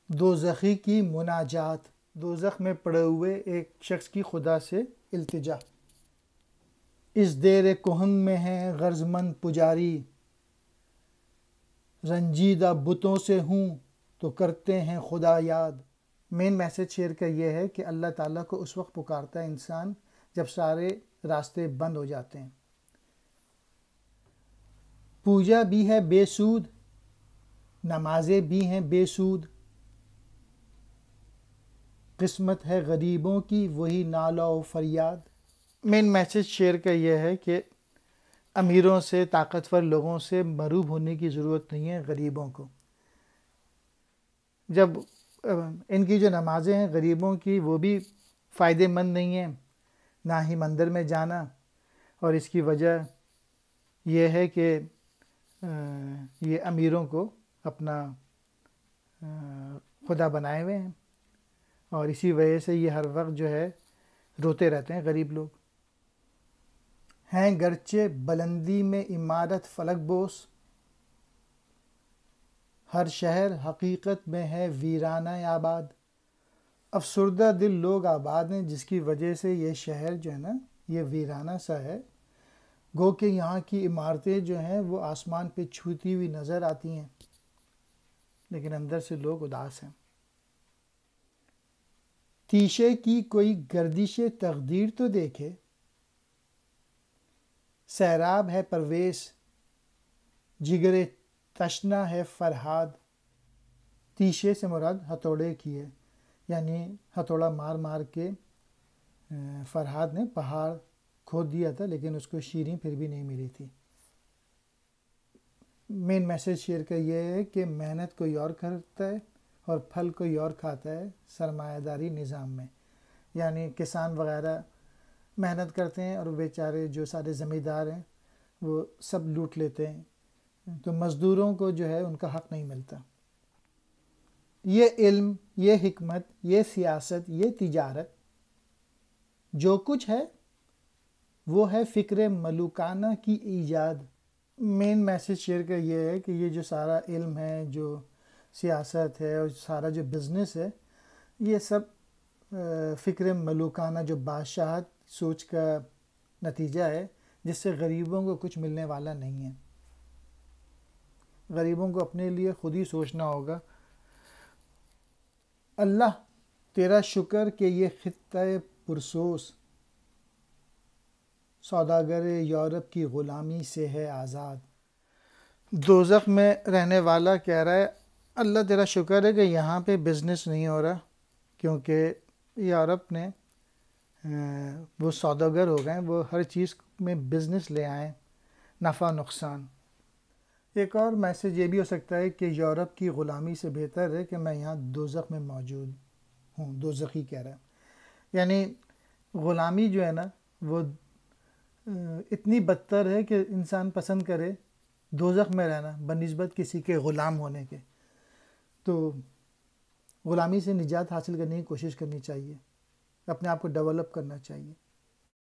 دوزخی کی مناجات، دوزخ میں پڑے ہوئے ایک شخص کی خدا سے التجا۔ اس دیر کہن میں ہیں غرض مند پجاری، رنجیدہ بتوں سے ہوں تو کرتے ہیں خدا یاد۔ مین میسج شیئر کا یہ ہے کہ اللہ تعالیٰ کو اس وقت پکارتا ہے انسان جب سارے راستے بند ہو جاتے ہیں۔ پوجا بھی ہے بے سود، نمازیں بھی ہیں بے سود، قسمت ہے غریبوں کی وہی نالہ و فریاد۔ مین میسج شیئر کا یہ ہے کہ امیروں سے، طاقتور لوگوں سے مروب ہونے کی ضرورت نہیں ہے غریبوں کو۔ جب ان کی جو نمازیں ہیں غریبوں کی وہ بھی فائدہ مند نہیں ہیں، نہ ہی مندر میں جانا، اور اس کی وجہ یہ ہے کہ یہ امیروں کو اپنا خدا بنائے ہوئے ہیں، اور اسی وجہ سے یہ ہر وقت جو ہے روتے رہتے ہیں غریب لوگ۔ ہیں گرچہ بلندی میں عمارت فلک بوس، ہر شہر حقیقت میں ہے ویرانہ آباد۔ افسردہ دل لوگ آباد ہیں جس کی وجہ سے یہ شہر جو ہے نا یہ ویرانہ سا ہے، گو کہ یہاں کی عمارتیں جو ہیں وہ آسمان پہ چھوتی ہوئی نظر آتی ہیں، لیکن اندر سے لوگ اداس ہیں۔ تیشے کی کوئی گردش تقدیر تو دیکھے، سیراب ہے پرویز جگر تشنا ہے فرہاد۔ تیشے سے مراد ہتھوڑے کی ہے، یعنی ہتھوڑا مار مار کے فرہاد نے پہاڑ کھود دیا تھا، لیکن اس کو شیریں پھر بھی نہیں ملی تھی۔ مین میسج شیئر کا یہ ہے کہ محنت کوئی اور کرتا ہے اور پھل کوئی اور کھاتا ہے سرمایہ داری نظام میں، یعنی کسان وغیرہ محنت کرتے ہیں اور بیچارے جو سارے زمیندار ہیں وہ سب لوٹ لیتے ہیں، تو مزدوروں کو جو ہے ان کا حق نہیں ملتا۔ یہ علم، یہ حکمت، یہ سیاست، یہ تجارت، جو کچھ ہے وہ ہے فکر ملوکانہ کی ایجاد۔ مین میسج شیئر کا یہ ہے کہ یہ جو سارا علم ہے، جو سیاست ہے اور سارا جو بزنس ہے، یہ سب فکر ملوکانہ جو بادشاہت سوچ کا نتیجہ ہے، جس سے غریبوں کو کچھ ملنے والا نہیں ہے۔ غریبوں کو اپنے لیے خود ہی سوچنا ہوگا۔ اللہ تیرا شکر کہ یہ خطہ پرسوس، سوداگر یورپ کی غلامی سے ہے آزاد۔ دوزخ میں رہنے والا کہہ رہا ہے اللہ تیرا شکر ہے کہ یہاں پہ بزنس نہیں ہو رہا، کیونکہ یورپ نے وہ سوداگر ہو گئے، وہ ہر چیز میں بزنس لے آئیں، نفع نقصان۔ ایک اور میسج یہ بھی ہو سکتا ہے کہ یورپ کی غلامی سے بہتر ہے کہ میں یہاں دوزخ میں موجود ہوں، دوزخی کہہ رہا ہے، یعنی غلامی جو ہے نا وہ اتنی بدتر ہے کہ انسان پسند کرے دوزخ میں رہنا بنسبت کسی کے غلام ہونے کے۔ تو غلامی سے نجات حاصل کرنے کی کوشش کرنی چاہیے، اپنے آپ کو ڈیولپ کرنا چاہیے۔